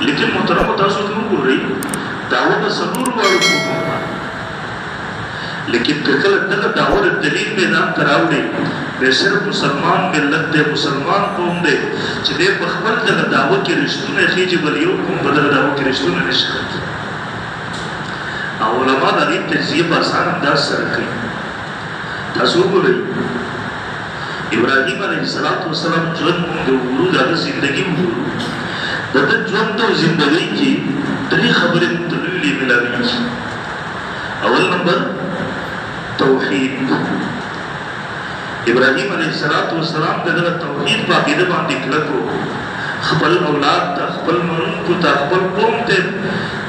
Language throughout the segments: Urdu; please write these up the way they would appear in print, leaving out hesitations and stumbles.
لیکن محترم تاسو ته وګورئ دعوه د سلور واړو قومو لیکن کله دغه دعوه د دلیل میدان ته راوړي د صرف مسلمان ملت دی مسلمان قوم دی چې د خپل دغه دعوه کې رښتونه خېږي بل یو قوم په دغه دعوه کې رښتونه نشي او علما د دې تجزیه په اسانه انداز سره کوي تاسو وګورئ ابراهیم علیه السلام ژوند د ورو د زندگی ورو د ژوند او زندگی کې درې خبرې تللې ملاوي اول نمبر توحید ابراهیم علیه السلام دغه توحید په عقیده باندې کلکو خپل اولاد ته خپل مرونکو ته خپل قوم ته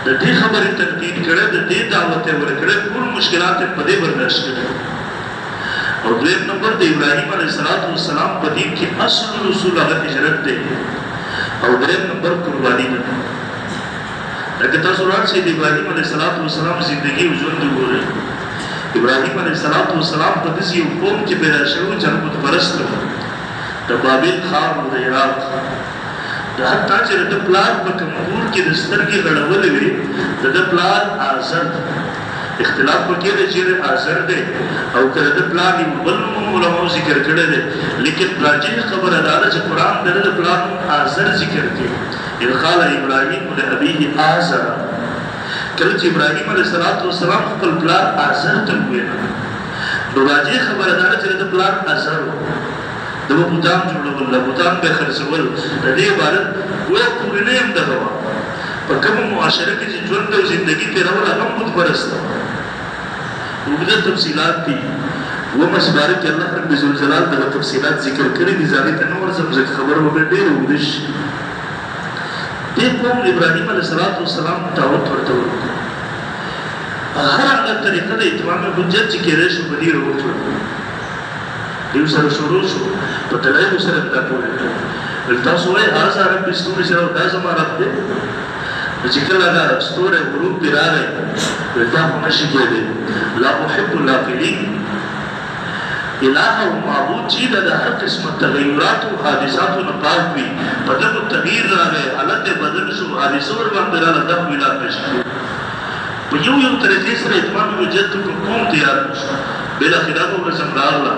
د دې خبرې تردید کړه د دې دعوت ورکړه ټول مشکلات په دې برداشت کړه اور دویم نمبر د ابراهیم علیه السلام په دین کې اصل رسول هغه هجرت دی او دریم نمبر قربانی ده لکه تاسو راشئ د ابراهیم علیه السلام زندگی او ژوند وګورئ ابراهیم علیه السلام په داسې یو قوم کې پیدا شوی چې بت پرست و د بابل ښار د عراق د حتی چې د پلار په کمپور کې د سترګې غړولې وي د پلار آزر اختلاف پکې دی چې آزر دی او کله د پلار یو بل علماء ذکر کړی دی لیکن راجح خبره دا ده چې قرآن د پلار آزر ذکر کوي اذ قال ابراهیم لابیه آزر کله چې ابراهیم علیه السلام خپل پلار آزر ته وویل نو راجح خبره دا ده چې د پلار آزر د بوتان جوړول د بوتان به خرڅول د دې عبارت وایي کورنۍ هم دغه وه په کومه معاشره کې چې ژوند او زندګي تېرول هغه بت پرست اوږده تفصیلات دي اومه سپاره کې الله رب ذوالجلال دغه تفصیلات ذکر کړي دي زه هغې ته نه ورځم ځکه خبره به بیا ډېره اوږده شي دې قوم ابراهیم علیه السلام دعوت ورته ورکړو هر هغه طریقه د اتمام حجت چې کېدی شو په دې وکړو دیو سره شروع شو په دلایلو سره دا پوره کړو تاسو وایئ هذا رب ستوري سره دا زما رب دی چې کله دا ستوری غروب پرې راغی دا خو نشي کېدی لا احب اللاقلین الہ او معبود چې د هر قسمه تغیراتو حادثاتو نه پاک وي په دغه تغییر راغی حالت بدل شو حادثه ورباندې راغله دا خو علاج نشي په یو طریقې سره اتمام حجت قوم تیار شو بالاخره به ورځ راغله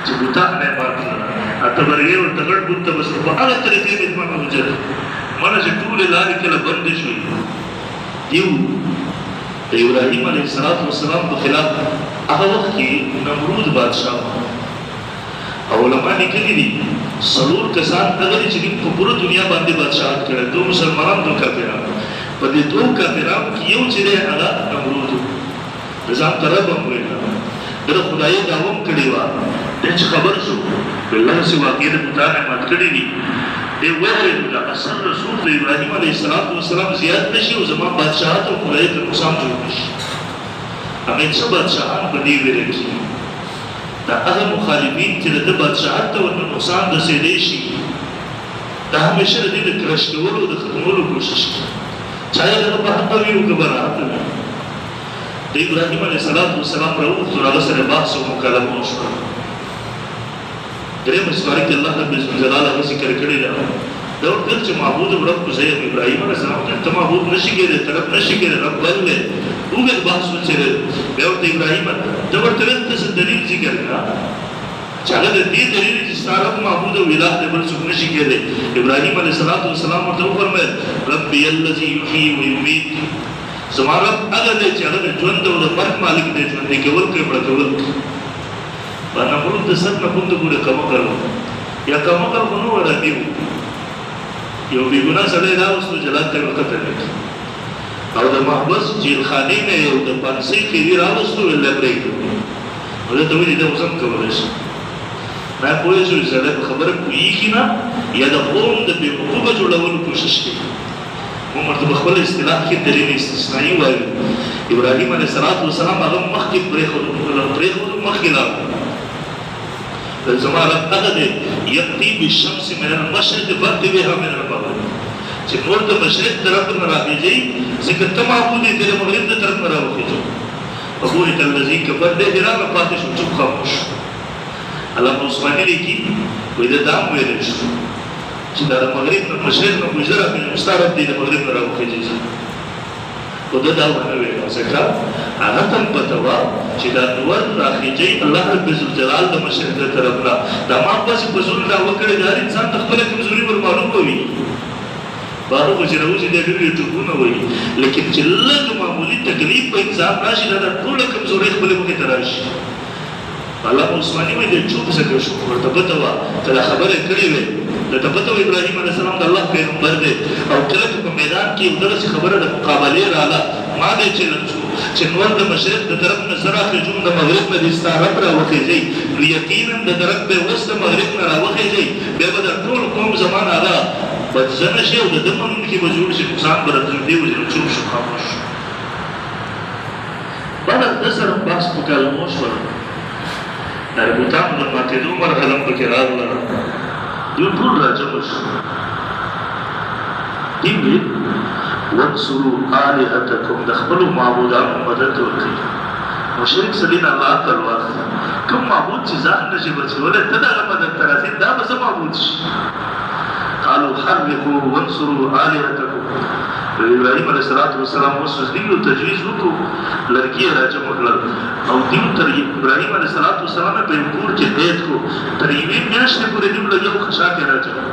چې بوتان نه ماتې اتبرګې ورته ګډ بوت ته بس په هغه طریقې اتمام حجت مانه چې ټولې لارې کله بندې شوې یو د ابراهیم علیه السلام په خلاف هغه وخت کې نمرود بادشاه او علما لیکلي دي څلور کسان هغه چې په پوره دنیا باندې بادشاهت کړی دوه مسلمانان دوه کافران په دې دوه کافرانو کې یو چې دی هغه نمرود د ځان طرف هم ویل د خدای دعوه هم کړې وه دی چې خبر شو بالله چې واقع د بوتان یې مات کړي دي دی وویل د اصل رسول د ابراهیم علیه السلام زیات نشي او زما بادشاهت او خدای ته نقصان جوړ نشي هغه څه بادشاهان په دې ویل کېږي دا هغه مخالفین چې د بادشاهت ته ورته نقصان رسېدی شي دا همیشه د دې د کرش کولو د ختمولو کوشش کوي چا یې دغه په حق وي او که براحت وي د ابراهیم علیه السلام راووتو هغه سره بحث او مکالمه وشوه درېمه سپاره کې الله رب الجلال هغه ذکر کړی ده دا ورته چې معبود رب کو زه ابراهیم علیه السلام ته معبود نشي کېدی طرف نشي کېدی رب بل دی وګړي بحث وچره بیا ورته ابراهیم دا ورته څه دلیل ذکر کړه چې هغه د دې دلیل چې ستاره معبود او الہ د بل څوک نشي کېدی ابراهیم علیه السلام ورته وفرمایل ربي الذي يحيي ويميت زما رب هغه دی چې هغه د ژوند او د مرګ مالک دی ژوند یې کول کوي مړه کول نمرود د سر نه پونده پورې کمکل یا کمکل خو نه وراني و یو بېګناه سړی راوستو جلات ته یې وکتل او د محبس جیلخانې نه یو د پانسۍ قیدي راوستو ویل دی پرېږدو نو ده ته ویلي دا اوس هم کولی شي ما پوه شو چې سړی په خبره پوهېږي نه یا د قوم د بېوقوفه جوړولو کوشش کوي موږ ورته په خپل اصطلاح کې دلیل استثنایي وایو ابراهیم علیه السلام هغه مخکې پرېښودو مخکې لاړو زما رب هغه دی یأتي بالشمس من المشرق فأتي بها من المغرب چې نور د مشرق طرف نه راخېږي ځکه ته معبود یې د مغرب د طرف نه راوخېږي فبهت الذي كفر دی راغله پاتې شو چوپ خاموش علامه عثماني لیکي وایي دا هم ویلی شو چې دا مغرب نه مشرق نه گذره په مستعرب دی د مغرب نه راوخیږي خو دا ونه ویل ځکه هغه تم پته وه چې دا نور راخیږي الله رب ذوالجلال د مشرق د طرف نه دا ما پسې په زور دا وکړې د هر انسان د خپله کمزوري ور معلومه وي بارو چې راوځي د ډېرې ټوپونه وایي لیکن چې لږ معمولي تکلیف په انسان راشي دا ټوله کمزورۍ خپلې مخې ته راشي علامه عثماني وایي د چوپ څخه شو ورته پته وه که دا خبرې کړې وې درته پته وه ابراهیم علیه السلام د الله پیغمبر دی او کله چې په میدان کې یو دغسې خبره د مقابلې راغله ما دی چلن شو چې نور د مشرق د طرف نه زه راخېږم د مغرب نه دې ستا رب راوخېږئ نو یقینا د درک به اوس د مغرب نه راوخېږئ بیا به د ټول قوم زمان هغه بدزنه شي او د ده منونکي به جوړ شي نقصان به راته دې وجې نو چوپ شو خاموش شو بعد ده سره بحث مکالمو شول د بوتانو د ماتېدو مرحله هم پکې راغله دوی ټول راجمع شو دوی ویل وانصروا آلهتکم د خپلو معبودانو مدد وکړئ مشرک سړي نه الله ته واخلي کوم معبود چې ځان نشي بچولی ته د هغه مدد ته راځي دا به څه معبود شي قالوا حرقوا وانصروا آلهتکم ابراهیم علیه السلام اوس دیو تجویز وکړو لرګي یې راجمع کړل او دیو تر ابراهیم علیه السلام په یو کور کې قید کړو تر یوې میاشتې پورې دیو له یو خشاک یې راجمع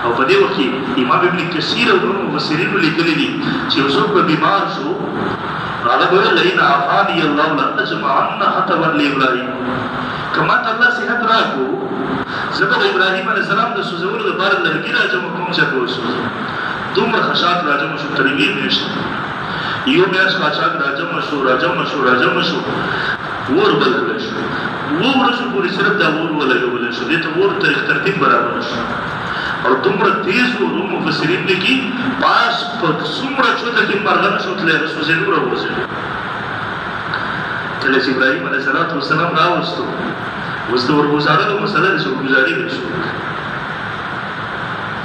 او په دې وخت کې امام ابن کثیر او نور مفسرینو لیکلي دي چې یو څوک به بیمار شو هغه به ویل لئن عافاني الله لاجمعن حطبا لابراهیم که ماته الله صحت راکړو زه به د ابراهیم علیه السلام د سوځولو لپاره لرګي راجمع کوم چې به وسوځي دومره خشاک راجمع شو تر یوې میاشتې یو میاشت خشاک راجمع شو اور بل کړی شو 2 ورځو پورې صرف دا اور ولګولی شو دې ته اور ترتیب برابر شو او دومره تیز و مفسرین لیکي پاس په څومره چوته کې مرغه شو تللی سوځېدو راوځېدو کله چې ابراهیم علیه السلام راوستو اوس د ورګزارلو مسله د شکرګزاري نه شو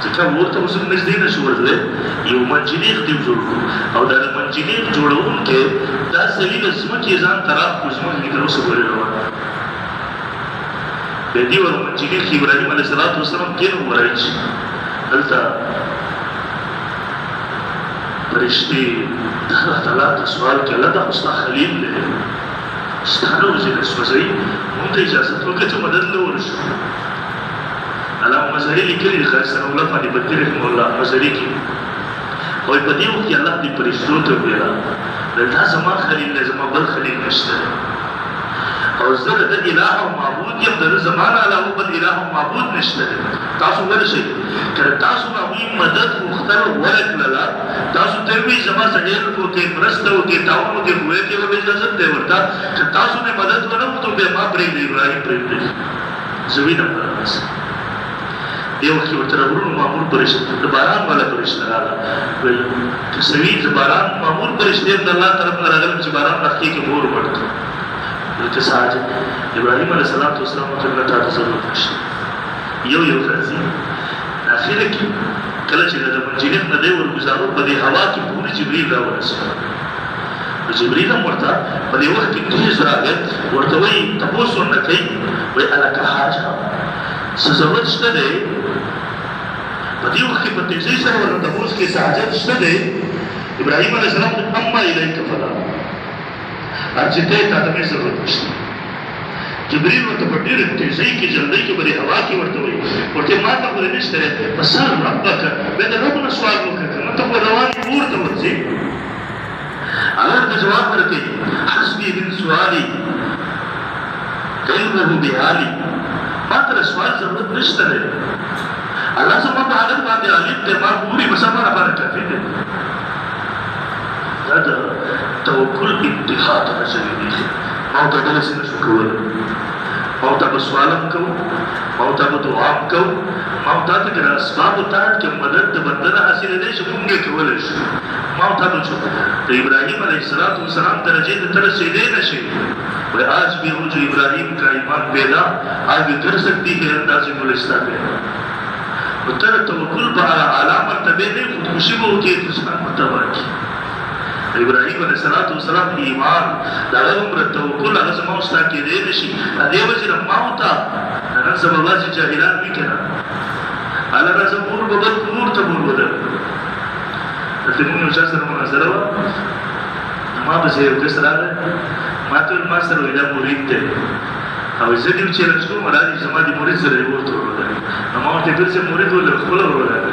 ځکه ورته اوس نږدې نه شو ورتلی یو منجنیق دې جوړ کړو او دا د منجنیق جوړونکی دا سړي د ځمکې ځان ته راغلو ځمکې کې تر اوسه پورې روان به دې ور منجنیق ابراهیم علیه السلام کې نو ورایي دلته فرشتې د الله تعالی ته سوال کوي الله دا خو ستا خلیل دی ستا نه وځي نه سوځوي موږ ته اجازت وکړه چې مدد له ورشو علامه مظهري لیکلي دي ښایسته الله باندې بدي رحمه الله مظهري کې وایي په دې وخت کې الله دې فرشتو ته ویله دا زما خلیل دی زما بل خلیل نشته او زه د اله او معبود یم د زمانه علاوه بل اله او معبود نشته تاسو ورشئ که تاسو نه هغوی مدد غوښتل ورکړله تاسو ته یې وایي زما سره هیلپ وکړئ مرسته وکړئ تعاون وکړئ ګویا کې به اجازت دی ورته که تاسو نه مدد ونه وکړو بیا ما پرېږدئ ابراهیم پرېږدئ زه وینم داسې دې وخت کې ورته غرونو مامور فرشته د باران والا فرشته راغله ویل که سوي د باران مامور فرشتې د الله طرف نه راغلم چې باران راخکې کې مور وړ کړو ورته ساجد ابراهیم علیه السلام ته تا ته ضرورت نشته یو راځي اخره کې کله چې د منجنیق نه دی ورګزارو په دې هوا کې پورې جبریل راورسېد نو جبریل هم ورته په دې وخت کې تیز راغی ورته وایي تپوس ورنه کوي وایي الکه حاجه څه ضرورت شته دی په دې وخت کې په تیزۍ سره ورته تپوس کې څه حاجت شته دی ابراهیم علیه السلام ته اما الیک فلا چې ته تا ته مې ضرورت نشته جبریل ورته په ډېرې تیزۍ کې جلدۍ کې په دې هوا کې ورته وایي ورته ما ته خو دې نشته دی فسل ربک بیا د رب نه سوال وکړه که نه ته خو روان اور ته ورځې هغه ورته جواب ورکوي حسبي من سوالي علمه بحالي ما ته د سوال ضرورت نشته دی الله زما په حالت باندې علیم دی ما ګوري بس ما راباندې کافي دی دا د توکل انتها ته رسوي دي ما ته داسې نشو کولی ما ته به سوال هم کوو ما ته به دعا هم کوو ما ته ته که د اسبابو تحت کې مدد د بنده نه حاصلې دی چې موږ یې کولی شو ما ته به د ابراهیم علیه السلام درجې ته ته رسېدی نه شي وی آج بھی وہ جو ابراہیم کا ایمان پیدا آج بھی کر سکتی ہے اندازی گلستہ پیدا و تر توکل پر اعلیٰ مرتبے نے خودکشی کو ہوتی ہے انسان مرتبہ کی ابراہیم علیہ السلام ایمان داغه عمر توکل هغه زما استا کېدی نشي دې وجه نه ما وته نن سبا بعضې جاهلان وي که نه على راس مور بدل نور تمور بدل تمون يشاسر مناظرة ما بزي وكسر هذا ما تقول ما سر وإذا مريد ده أو إذا دي وشيلة شو مرادي جماعة دي مريد سر يقول تقول ده نما هو تقول سر مريد ولا خلا ولا ده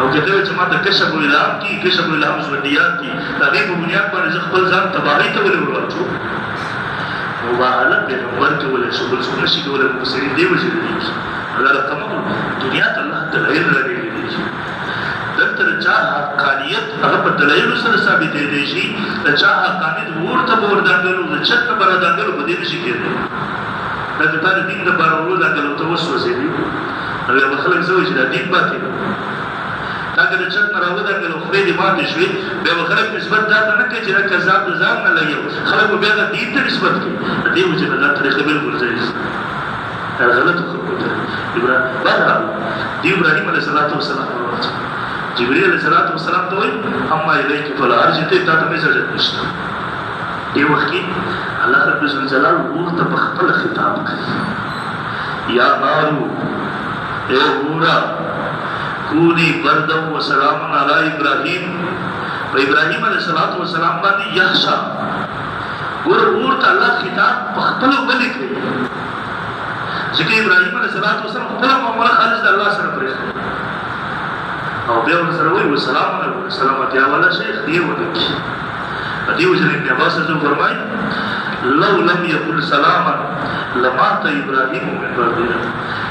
او کته چې ما د کشف الهام کی کشف الهام زودیات کی تغیب بنیاد باندې خپل ځان تباہی ته ولې ورواچو مباهله پیغمبر کې ولې شو بل څه نشي کولای مفسرین دی وځي الله رحمه دنیا ته الله دلایل لري دلته چا حقانیت هغه په دلایل سره ثابت دی شي چا حقانیت ورته وردا د چت پر دانګلو په دې شي کېږي دا د تار دین د بارولو دانګلو ته وسوسه دي هغه خلک زوی چې د دین پاتې اگر چت مراوده کله خو دې ماته شوي به خلک نسبت دا نه کوي چې کذاب ځان نه لګي خلک بیا د دین ته نسبت کوي دې وجه نه طریقې بالکل ځای دا غلط خبره ده ابراهیم علیه السلام جبريل علیه السلام ته وایي اما الیک فلا ارجته تا ته مسجد نشته دی وخت الله رب الجلال ورته په خپل خطاب کوي یا نارو اے اورا کونی بردم و سلام علی ابراہیم و ابراہیم علیہ السلام باندې یحشا ورته الله خطاب په خپل وبلی کوي ځکه ابراهیم علیه السلام خپل معاملې خالص د الله سره پرې او بیا ورسره وایي والسلام علیکم سلامتی والا شیخ دی ولکي دې وجه ابن عباس جو فرمایي لو لم يقل سلاما لمات ابراهيم من بعده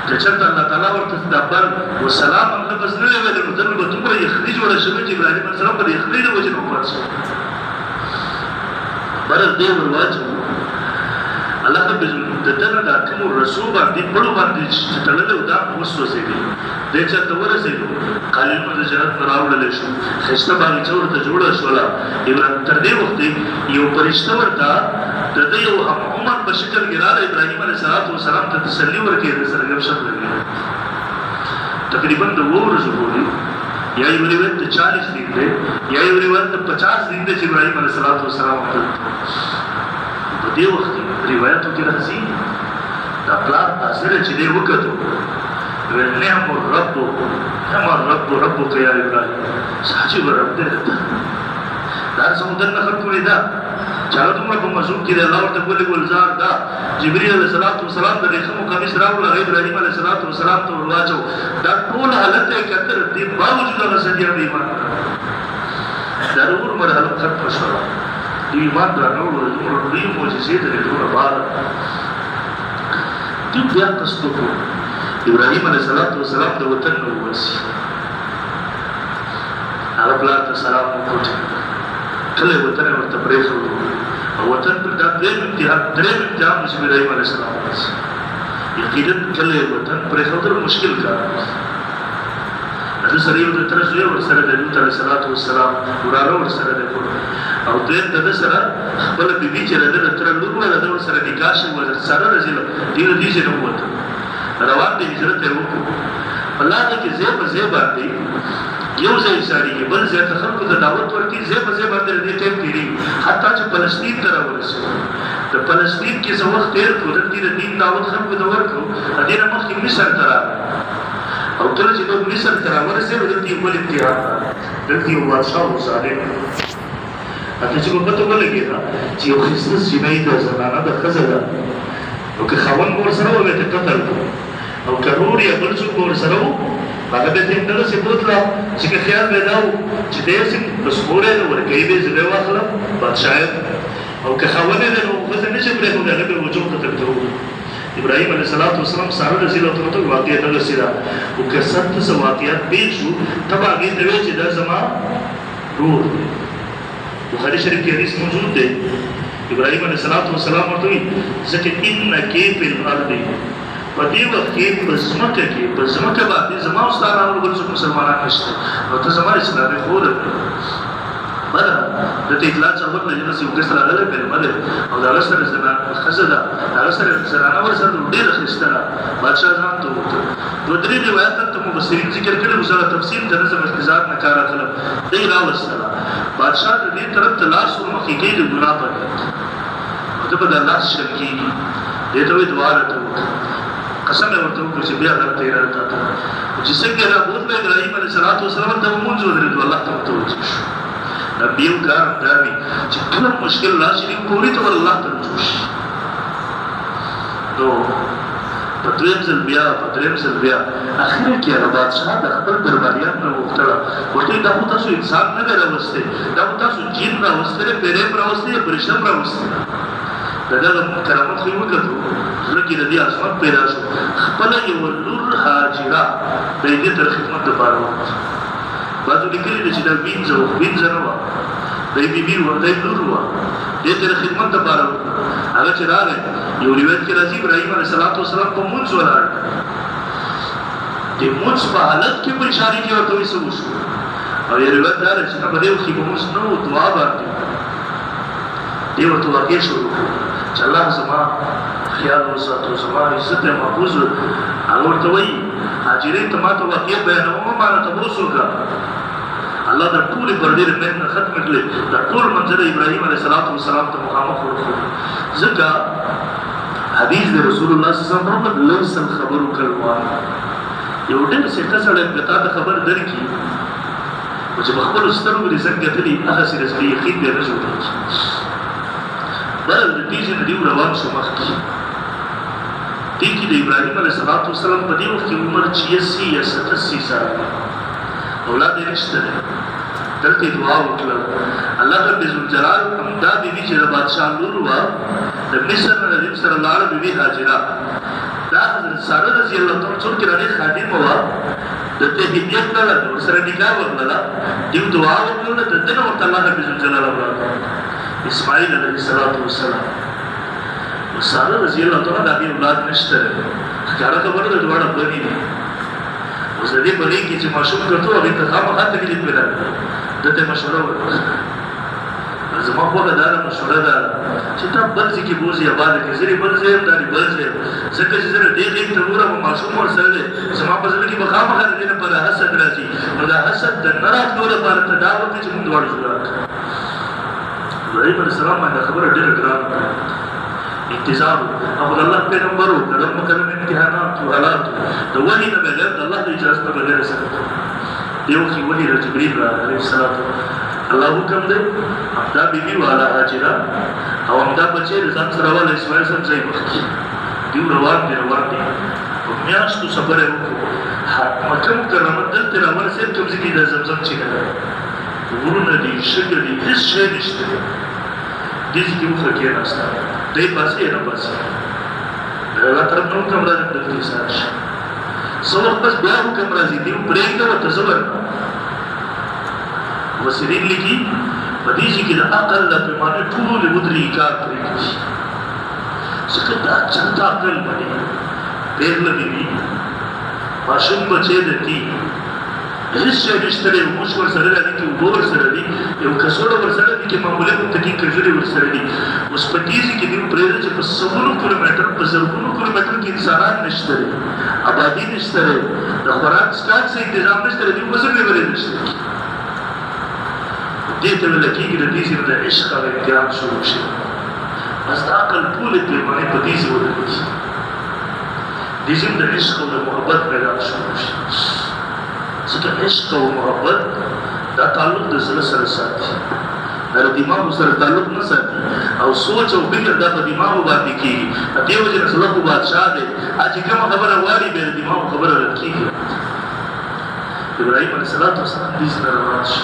کچته الله تعالی ورته دبر والسلام لفظ نه ویل نو دغه ته یخرج ولا شبه ابراهيم علیه السلام پر یخرج وجه نو پاتې برز دې ورواچو الله رب دتنه د کوم رسول باندې پړو باندې تړلې ودا وسوسه دي د چا ته ورسېږي قالین په جنت راوړل شو خسته باندې څورته جوړه شولا ابراهيم تر دې وخت یو پرشته ورته د دې یو عمر په شکل کې راځي ابراهيم علیه السلام ته تسلی ورکړي د سره غب شپ لګي تقریبا د ورځې پورې یا یو ریوت 40 دن دی یا یو ریوت 50 دن دی چې ابراهيم علیه السلام په دې وخت روایتو کې راځي دا پلان اثر چې دی وکړو ونعم الرب ربك يا ابراهيم ساجي رب دې دا څنګه نه خلکو دا چالو ته په مزوم کې الله ورته ګلزار دا جبريل علیه السلام د رحم کمیس راوړل ابراهيم علیه السلام ته ورواچو دا ټول حالت یې کتر دې باوجود هغه سړي ایمان ضرور مرحله ختم شوه ایمان درنو دې معجزې ته ټول بار دې بیا تاسو ته ابراهيم علیه السلام د وطن نو وسی هغه بلاد سلام وکړ کله وطن ورته پرېښو او وطن پر دا درېم امتحان چې ابراهيم علیه السلام یقینا کله وطن پرېښو تر مشکل کار د سره یو تر څو ور سره د لوط علیه السلام وراره ور سره د او دې د سره خپل بیبي چې راځي تر لور ولا د سره نکاح شو ور سره راځي دې چې نو وته روان دي هجرت وکړو الله دې کې زه باندې یو ځای ساري بل ځای ته خلکو ته دعوت ورکړي زه باندې دې ټیم کړي حتی چې فلسطین ته راورسېږي د فلسطین کې څو وخت تیر کړو د دین دعوت خلکو ته ورکړو دې نه مخکې مصر ته او کله چې دوی مصر ته راورسېږي د دې ولې امتحان د دې بادشاہ ظالم اته چې په پټو ولګي دا چې یو خصوصي سیمې د زمانہ د خزره او که خوان ور سره وې ته قتل او کروري بل څو ور سره هغه به تیم دغه څه بوتلا چې خیال بداو چې دې سم د سپورې ورګې به زده واخله بادشاہ او که خوان نه نو خو څه نشي پرې کوله به وجو ته تکتو ابراهيم علیه السلام سره رسول ته واقعیت رسیدا او که ست څه واقعیت پیښ شو تبا دې ته چې دا زما روح بخاری شریف کې حدیث موجود دی ابراهیم علیه السلام ورته وی ځکه انک فی الارض په دې وخت کې په ځمکه باندې زما او ستا راوړل بل څوک مسلمانان نشته نو ته زما اسلامي خور بله د دې اطلاع څرګند نه چې یو کس راغلی کلمه ده او د هغه سره ښځه ده د هغه سره زنانه ورسره ډېره ښایسته ده بادشاه ځان ته ووته دوه درې روایات هلته مفسرین ذکر کړي خو زه تفصیل د نظم احتزاب نه کار اخلم دی راوستله بادشاه د دې طرف ته لاس ورمخکې کوي د ګناه په نیت ده به د لاس شل کېږي دې ته وایي دعا راته وکړه قسم یې ورته وکړ چې بیا غلطه اراده تا ته چې څنګه رابوتله ابراهیم علیه السلام ته لمونځ ودرېدو الله ته متوجه شو نبی یو کار دا وي چې کله مشکل راشي نو پورې ته الله ته رجوع شي نو په درېیم ځل بیا اخر کې هغه بادشاه د خپل درباریان نه وغوښتله ورته دا خو تاسو انسان نه دی راوستی دا خو تاسو جین راوستی دی پیریم راوستی دی پرشتم راوستی د دغه کرامت خو یې وکتو زړه کې د دې عظمت پیدا شو خپله یوه لور هاجره د دې تر خدمت دپاره وکړه بعضو لیکلي دي چې دا وینځه نه وه دی بیبي وه دی لور وه دې ته د خدمت دپاره وکړه هغه چې راغی یو روایت کې راځي ابراهیم علیه السلام په مونځ ولاړ د مونځ په حالت کې په اشارې کې ورته وایي څه وشو او یو روایت دا دی چې نه په دې وخت کې په مونځ نه و دعا باندې دې ورته واقع شروع کړو چې الله زما خیال وساتو زما عزت یې محفوظ هغه ورته وایي حاجرې ته ما ته واقع بیانومه ما نه تپوس وکړه الله دا ټولې پر ډېرې مهنت نه ختمې کړې دا ټول منظره ابراهیم علیه السلام ته مخامخ ورښودل ځکه حدیث د رسول الله صلی الله علیه وسلم لیس الخبر کالوعد یو ډېر سیټه سړی که تا ته خبر درکړي خو چې په خپلو سترګو دې څنګه کتلي هغسې رسمي یقین بیا نه جوړېږي بل د دې چې د دې روان شو مخکې دې کې د ابراهیم علیه السلام په دې وخت کې عمر 86 یا 87 سال اولاد یې نشته دی دلته یې دعا وکړه الله رب ذوالجلال همدا بیبي چې د بادشاه لور وه د مصر نه د دې سره لاړه بیبي هاجره دا حضرت ساره رضی الله تعالی عنها چې راغلې خادمه وه د ته هدیه کړله ورسره نکاح وکړله دې دعا وکړله د ده نه ورته الله رب ذوالجلال راکړه اسماعیل علیه السلام ساره رضی الله تعالی عنها د هغې اولاد نشته دی ښکاره خبره ده دواړه بنې دي اوس د دې بنې کې چې ماشوم کتو هغې ته خامخا تکلیف پیدا کړه ده ته مشوره وکړه زما خوښه دا ده مشوره ده چې تا بل ځای کې بوځې آباده کړې زه بل ځای یم دا بل ځای یم ځکه چې زه دې ځای ته ګورم ماشوم ورسره دی زما په زړه کې به خامخا د دې لپاره حسد راځي نو دا حسد د نه راتلو لپاره ته دا وکړې چې موږ دواړه جدا کړو ابراهیم علیه السلام باندې خبره ډېره ګرانه ده انتظار او د الله پیغمبر و کلم مکلم امتحانات و حالات د وحی نه بغیر د الله د اجازت نه بغیر سره دیو کې وحی د جبرئیل علیه السلام الله حکم دی دا بیبي والا هاجره او همدا بچی د ځان سره والا اسماعیل سره ځای مخکې دیو روان دي په میاشتو سفر یې وکړو مکه مکرمه دلته راورسېد کوم ځای کې د زمزم چینه ده غرونه دي شګه دي هېڅ شی نشته دې ځای کې وښه کېناسته دی پاسې یې نه پاسې د الله طرف نه حکم راځي دلته ایسار شي څه وخت بس بیا حکم راځي دی پرېږده ورته زه ورکړم مفسرین لیکي په دې ځای کې د عقل د پیمانې ټولې ودرې کار پرېږدي ځکه دا چلته عقل باندې پېغله بیبي ماشوم بچی د دي هیڅ شی نشته دی موږ ورسره دی کې اوبه ورسره دي یو کڅوړه ورسره دي کې معمولی متقي کجورې ورسره دي اوس په دې ځای کې دوی پرېږده چې په سلګونو کیلومتر په زرګونو کیلومتر کې انسانان نشته دی آبادي نشته دی د خوراک څښاک څه انتظام نشته دی دوی وزن یې نشته دې ته ویل کېږي د دې ځای د عشق او امتحان شروع شي بس د عقل ټولې پیمانې په دې ځای ودرېږي دې ځای د عشق او د محبت پیدا شروع شي ځکه عشق او محبت دا تعلق د زړه سره ساتي دا د دماغ سره تعلق نه ساتي او سوچ او فکر دا په دماغ باندې کېږي دې وجې نه سلف بادشاه دی چې کومه خبره واري بیا د دماغ خبره رد کېږي ابراهیم علیه السلام دې سره روان شو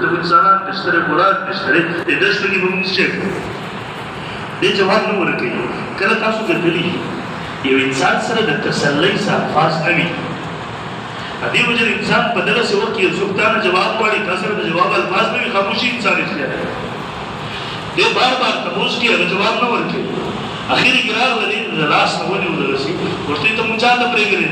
ته انسانان نشته خوراک نشته دې دشت کې به مونږ څه دې جواب نه ورکوي کله تاسو کتلي یو انسان سره د تسلی څه الفاظ نه وي ادي وجه انسان په دغه څه وخت کې سلطان جواب واړي تاسو د جواب الفاظ نه خاموشي انسان اختیار دی بار بار تاسو کې جواب نه ورکړي اخیر ګرار ولې لاس نه ونی ودرسي ورته ته مونږه نه پرېږدي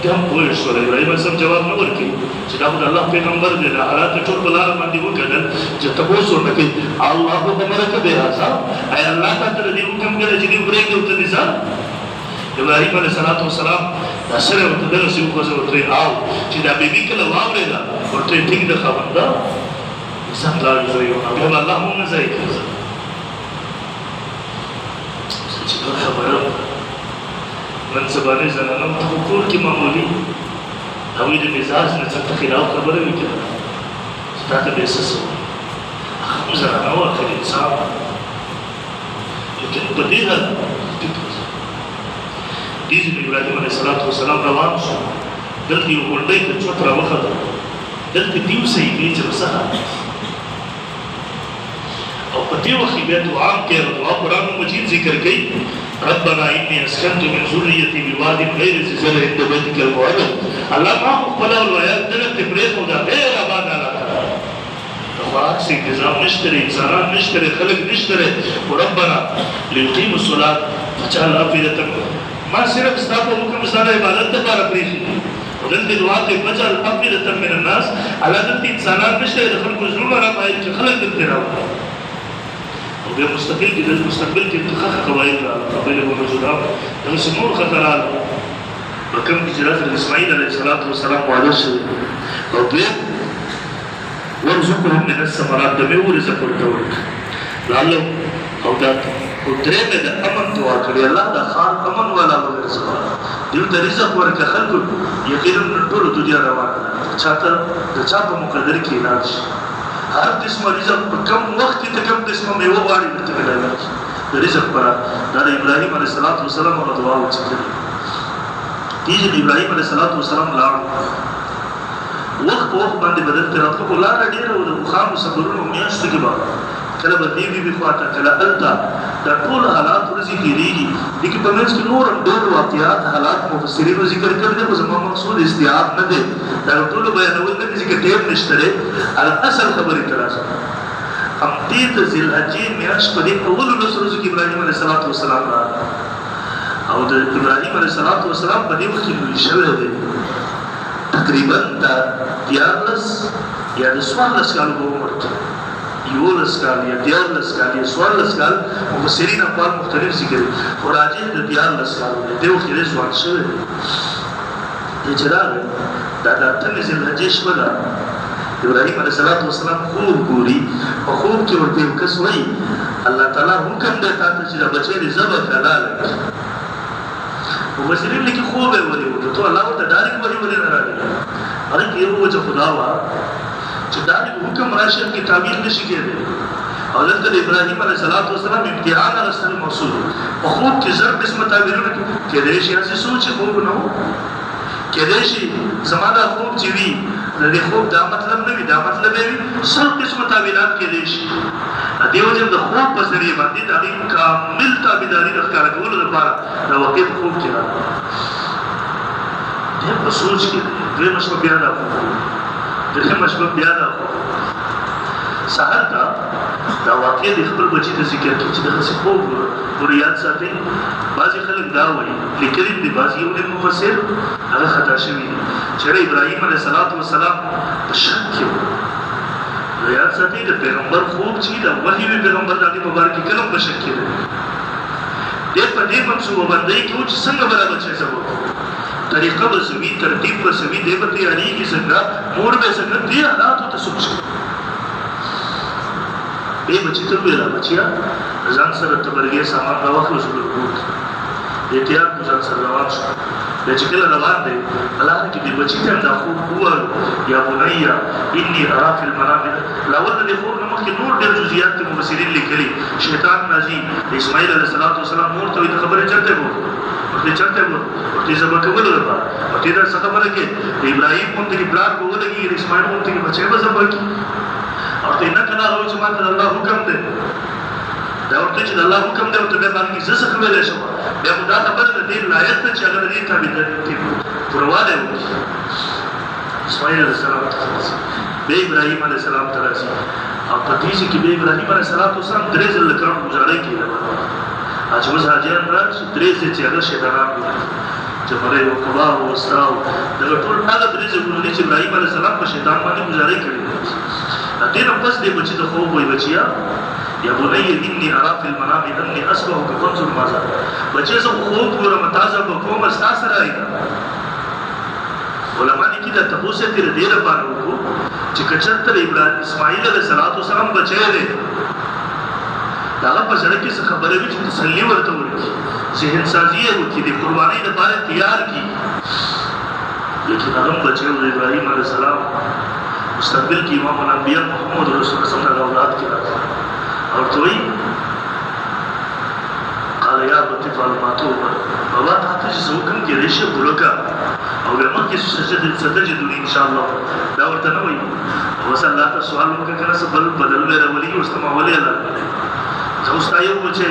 دم پوه شو ابراهيم سم جواب نه ورکړي چې دا د الله پیغمبر دی دا حالات ټول بلار باندې وکړل چې تاسو ورته الله امرک به هاذا اي الله تعالی دې حکم کړی چې دې پرېږدي او ته نظام ابراهيم عليه السلام دا سره ورته درسي ورته او چې دا بیبي کله واورېدا ورته ټینګ د خبردا څنګه راځي او الله مونږ ځای کوي چې خبره من سبانه زنانم ته کور کې معمولی او دې مزاج نه څه خلاف خبره وکړه ستاسو به څه سو هغه زنانه او اخر انسان چې په دې حال دې ابراهيم عليه السلام روان شو دلته یو ورډې ته چوت راوخه دلته دیو سي دې چې وسه او په دې وخت بیا دعا کوي او قرآن مجید ذکر کوي ربنا اني اسكنت من ذريتي بواد غير ذي زرع عند بيتك المحرم الله ما خپل ولایت دلته پرې خو دا غیر آباد علاقه خاص انتظام نشته انسانان نشته خلق نشته وربنا ليقيم الصلاه فجعل افئده ما صرف استاپو حکم سره عبادت لپاره پریږي ودلته دعا ته فجعل افئده من الناس على ذات انسانان نشته خلق زړه راځي چې خلق دلته راوړي او مستقل کې د مستقبل کې انتخاب قواعد قبل موجودات د نور خطرات وکم چې حضرت اسماعیل علیه السلام وعده شو او دې ورزقهم من الثمرات د میوه رزق ورکول لعله او دا او درې د امن دعا کړی الله د خان امن والا ورزق دې د رزق ورکه خلق یقینا ټول دنیا روانه چاته د چا په مقدر کې علاج هر قسم رزق په کم وخت کې کم قسم میوه واړي ته ملایي د رزق پر دا ابراهيم عليه السلام او دعا وکړه دې ابراهيم عليه السلام لاړ وخت باندې بدل تر خپل لار ډیر او د خام صبرونو میاشت کې بعد کله به دې به خواته کله التا دا ټول حالات ورزي کېږي دغه په منځ کې نور ډېر واقعات حالات مفسرینو ذکر کړل دي زموږ مقصود استیعاب نه دی دا ټول بیانول نه دي چې ټیم نشته ال اصل خبره ترازه هم دې د ذل حجې میاشت په دې اول ورځ کې ابراهيم عليه السلام او د ابراهيم عليه السلام په دې وخت کې شوه دی تقریبا دا 14 یا 14 کال عمر یولس کال یا 14 کال یا 14 کال مفسرین اقوال مختلف ذکر او راجح د 14 کال دی او خیره ځوان شوی دی چې دا د تنزل حجې شوه ابراهيم عليه السلام خوب ګوري او خوب کې ورته کس وایي الله تعالی حکم دی تاسو چې د بچی د ذبح حلال مفسرین لیکي خوب یې ولې ته الله ته ډایرک ولې نه راځي هغه یو وجه خدا وا چې دا حکم راشد کی تعبیر نشي کېږي او دلته ابراهيم عليه السلام امتحان راستل موصول او خوب کې زر قسمه تعبیرونه کې دې شي چې سوچ خوب نه کې دې شي زماده خوب چې وی د دې خوب دا مطلب نه وي دا مطلب وي سر قسمه تعبیرات کې دې شي دیو جن د خوب په ذریعہ باندې د کامل تابعداري د ښکار کولو لپاره دا وقت خوب کې راځي دې په سوچ کې دې مشبه بیا دا دغه مشبه بیا دا سحر دا واقع د خپل بچی د ذکر کې چې دغه خوب وريات ساتي بعضي خلک دا وایي لیکل دي بعضي یو مفسر هغه خطا شوی چې ابراهيم عليه السلام په شک کې یاد ساتي د پیغمبر خوب چې د وحي پیغمبر د مبارک کلم په شک کې دی په دې منصوبه باندې کې چې څنګه برابر شي سبب طریقه به سوي ترتیب به سوي دی په تیاری کې څنګه مور به څنګه دی حالات ته سوچ به بچی ته ویلا بچیا ځان سره تبرګي سامان راوخلو شو احتیاط ځان سره روان شو د چې کله روان دی الله کې د بچی ته دا خو هو یا بنیا انی ارا فی المنام لاول د خور نو کې نور ډېر جزئیات د مفسرین لیکلي شیطان راځي اسماعیل علیه السلام مور ته د خبره چرته وو ورته چرته وو ورته سبا کول ورته ورته دا څه خبره کې ابراهیم مونږ کې بلار وګورږي اسماعیل مونږ کې بچي به سبا کې ورته نه کله راوځي چې ماته الله حکم دی دا ورته چې الله حکم دی او ته به باندې څه څه کولای شو بیا دا خبره د دې لایق ته چې هغه دې تابع دي پرواله وکړي. اسماعیل علیه السلام ته بیا ابراهیم علیه السلام ته راځي او په دې کې بیا ابراهیم علیه السلام درې ځله کړم گزارې کړي چې اوس حاجیان راشي درې ځله چې هغه شیطانان چې مړی او کباب او استاو دغه ټول هغه درې ځله چې ابراهیم علیه السلام په شیطان باندې گزارې کړي دې نه پس دې بچي ته خوب وایي بچیا یا بني إني أرى في المنام أني أصبحك فانظر ماذا بچه زه خوب ګورم تازه به کوم ستا سره راځي. علما لیکي دا تپوس یې تر دې لپاره وکړو چې که چېرته اسماعیل علیه السلام بچی دی د هغه په زړه کې څه خبره وي چې تسلي ورته ورکړي ذهن سازي یې وکړي د قربانۍ لپاره تیار کړي. لیکن هغه هم بچی و د ابراهیم علیه السلام مستقبل کې امام الانبیاء محمد رسول الله صلی الله علیه اولاد کې راغلی اور توئی قال یا ابت افعل ما تؤمر بابا تا ته چې حکم کې ریشه ګورکا او لمر کې ستجدوني ان شاء الله دا ورته نه وایي اوس الله ته سوال وکړه کنه څه بدل به راولي اوس ته مولي الله زه اوس تا یو بچې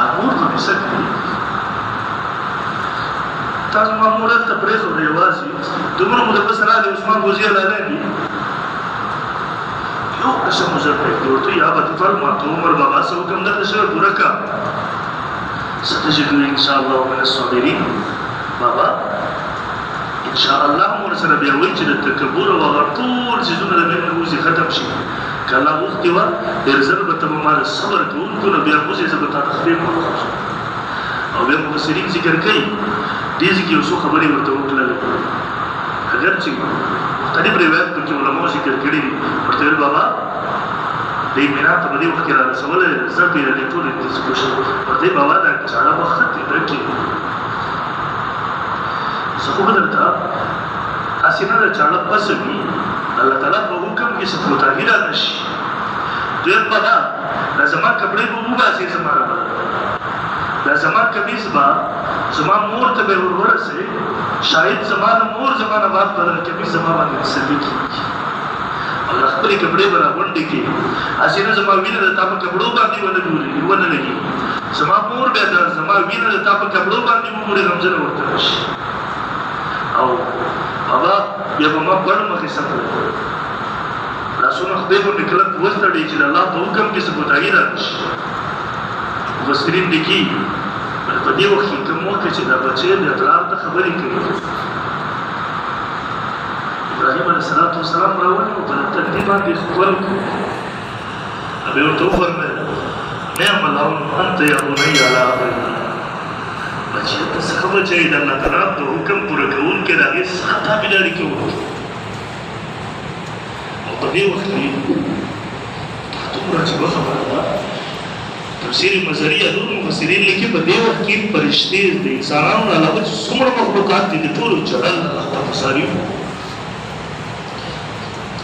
امور ته مسکري تاسو مامور ته پرېږو ریوازي دومره مو د بس راغلی عثمان غوزي لاله یو قسم مزرد ورته یا ابتفال ما تؤمر بابا سے حکم درته شوی پوره کا ستجدوني ان شاء الله من الصابرين بابا ان شاء الله مور سره بیا وایي چې د تکبر او غرطور چیزونه د مینې وزي ختم شي که الله وغوښتي وه ډېر زر به ته به ما د صبر کوونکو نه بیا وزي زه به تا ته خپې او بیا مفسرین ذکر کوي دې ځکه یو څو خبرې ورته وکړلې اگر چې مختلف روایت پکې علماء ذکر کړي دي ورته ویل بابا دې مینا ته په دې وخت کې را رسولی زه پرې د دې ټولې کوشش ورته بابا دا چاړه به ښه درکړي زه خو به درته هسې نه د چاړه پسه وي الله تعالی په حکم کې څه کوتاهي را نه شي. دویم به دا زما کپړې به وباسې زما رابه دا زما کمیز به زما مور ته به ورورسې شاید زما د مور زما نه بعد به د کمیز زما باندې تسلي کېږي او د خپلې کپړې به راغونډې کړي هسې نه زما وینه د تا په کپړو باندې ونه لګي زما مور بیا زما وینه د تا په کپړو باندې وګوري غمجنه ورته نه شي او بابا بیا به ما بڼ مخې سفر لاسونه خدای باندې کلک وستړي چې د الله په حکم کې څه کوتاهي را نه شي. مفسرین لیکي په دې وخت کې کوم وخت چې دا بچی د پلار ته خبرې کوي ابراهیم علیه السلام راولي او په تقدیم باندې خبر کړو ابي ورته وفرمایل نعم الله انت يا بني على بچی ته څه خبر چې د الله تعالی د حکم پوره کوونکی د هغې څخه تابعداري کوونکی او په دې وخت کې دومره عجیبه خبره ده تفسیر مزریه نور مفسرین لیکي په دې وخت کې فرشتې د انسانانو نه علاوه چې څومره مخلوقات دي د ټولو چړل الله تعالی ساري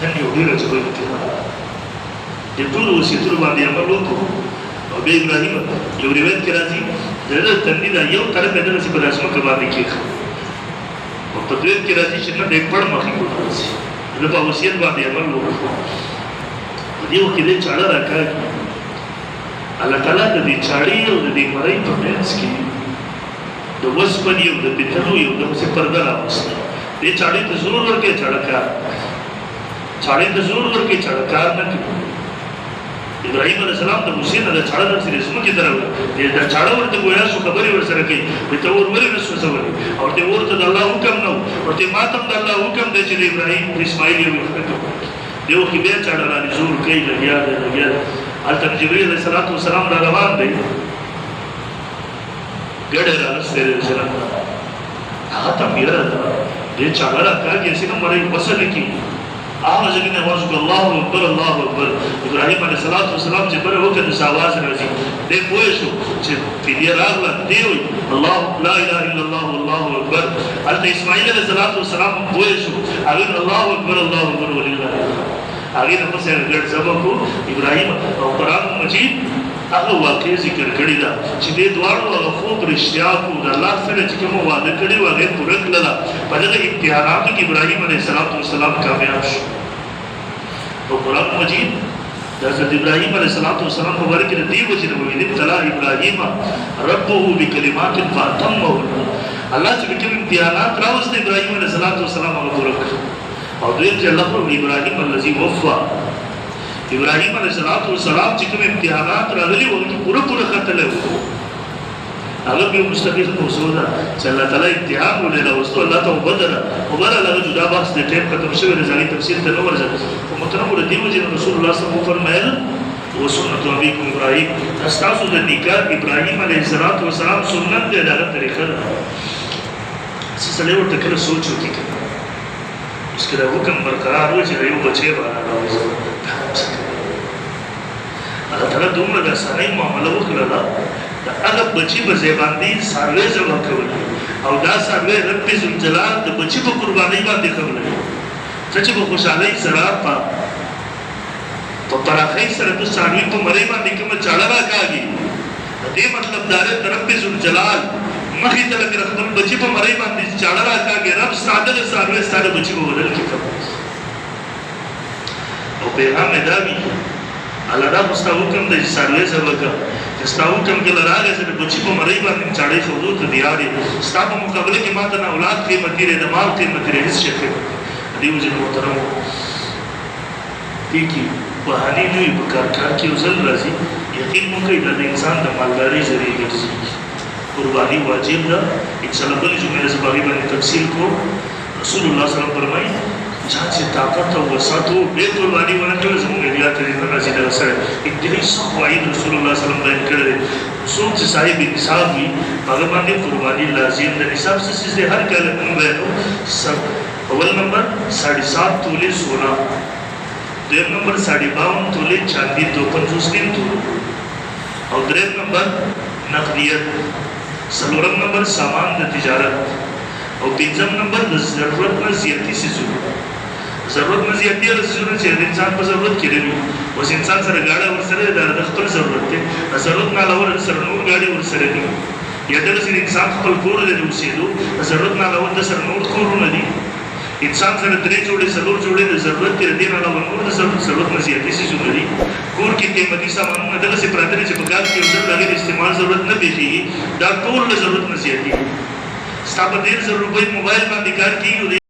نن یو ډېر عجیبه امتحان د ټولو وصیتونو باندې عمل وکړو او بیا ابراهیم یو روایت کې راځي د ده تندي دا یو طرف یې دغسې په ځمکه باندې کېښود او په دویم کې راځي چې نه د پړ مخې ورسي د په وصیت باندې عمل وکړو په دې وخت کې دې چاړه راکاږي الله تعالی د دې چاړې او د دې مرۍ په منځ کې د وسپنې او د پیتلو یو داسې پرده راوسته دې چاړې ته ضرور ورکړې چاړه کار نه کوي. ابراهیم علیه السلام د موسی نه د چاړه داسې د ځمکې ته راوړي دا چاړه ورته ګویا شو خبرې ورسره کوي ورته اور ولې نه سوځولې او ورته اور ته د الله حکم نه و ورته ما ته هم د الله حکم دی چې د ابراهیم د اسماعیل یو وخت دې وخت کې بیا چاړه رانې زور کوي لګیا دی هلته جبرائیل علیه السلام را روان دی ګډه رانستی دی السلام هغه ته بیره ده دې چاړه راکاږي هسې نه مرۍ وصل کېږي هغه ځای نه آواز وکړه الله اکبر الله اکبر ابراهیم علیه السلام چې بره وکړه داسې آواز راځي دی پوه شو چې فدیه راغله دی وایي الله لا اله الا الله والله اکبر هلته اسماعیل علیه السلام پوه شو هغې الله اکبر ولله هغې نه پسې ګډ ژبه کړو ابراهیم او قرآن مجید هغه واقع ذکر کړې ده چې دې دواړو هغه خوب رښتیا کړو د الله سره چې کومه وعده کړې وه هغې پوره کړله په دغه امتحاناتو کې ابراهیم علیه السلام کامیاب شو او قرآن مجید حضرت ابراہیم علیہ السلام مبارک نے دی وجہ نے ابتلا ابراہیم ربه بکلمات فاتمهن اللہ چې کوم امتحانات راوست ابراہیم علیہ السلام هغه پوره کړ او دوی چې الله پر ابراہیم الذي وفى ابراہیم علیہ السلام چې کوم امتحانات راغلي وو پوره خطر له هغه به مستقیم موضوع ده چې الله تعالی امتحان ولې راوستو الله ته وبدل له جدا بحث د ټیم ختم شوی د ځاني تفصیل ته نو ورځي او محترم ولې دیو چې رسول الله صلی الله علیه وسلم فرمایل وسنت ابيكم ابراهيم استاسو د نکاح ابراهيم عليه السلام سنت دی دغه طریقه ده چې سړی ورته کله سوچ وکړي اس کې دا حکم برقرار و چې یو بچي باندې راوځي الله تعالی دومره د سړی معاملې وکړه هغه بچی په زباندې سروې زما کول او دا سروې رب ذوالجلال د بچی په قربانۍ باندې کول چې په خوشالۍ سره په پراخۍ سره د سروې په مړۍ باندې کوم چاړه راکاږي دې مطلب دا دی رب ذوالجلال مخې ته لکه خپل بچی په مړۍ باندې چاړه راکاږي رب ساده سروې ساده بچی په بدل کې کوي او پیغام دا وی الله دا مستحکم د سروې زما استاو کوم کې لراغه چې بچی په مړۍ باندې چاړې شروع ته دیاري ستاسو مقابله کې ماته نه اولاد قیمتي لري د مال قیمتي لري هیڅ شي دیو چې محترم کی بهاني دوی په کار کې وزل راځي یقین مو کوي د انسان د مالداري ذریعہ ګرځي قرباني واجب ده ان شاء الله بل جمعه زباغي باندې تفصیل کو رسول الله صلی الله علیه وسلم فرمایي چې طاقت او وسعت به قرباني ورکړل زموږ بیا ته نه راځي دا سره اکدري صحوی رسول الله صلی الله علیه وسلم بیان کړل څوک چې صاحب نصاب وي هغه باندې قرباني لازم ده نصاب څه هر کله موږ بیانو اول نمبر 7.5 تولې سونا دویم نمبر 52 تولې چاندي 250 تولې او دریم نمبر نقدیت څلورم نمبر سامان د تجارت او پنځم نمبر د ضرورت نه زیاتی سيزونه ضرورت نه زیاتی سيزونه چې انسان په ضرورت کې لري اوس انسان سره گاډه ورسره د خپل ضرورت ته ضرورت نه علاوه سره نور گاډي ورسره دي یا د انسان خپل کور لري اوسېدو ضرورت نه علاوه د سره نور کورونه دي انسان سره درې جوړې څلور جوړې د ضرورت کې دي نه علاوه نور د ضرورت نه زیاتی سيزونه دي کور کې قیمتي سامانونه دغه څه پراته دي چې په کال کې ورته د استعمال ضرورت نه پیږي دا ټول ضرورت نه زیاتی ستاسو ډیر ضرورت موبایل باندې کار کیږي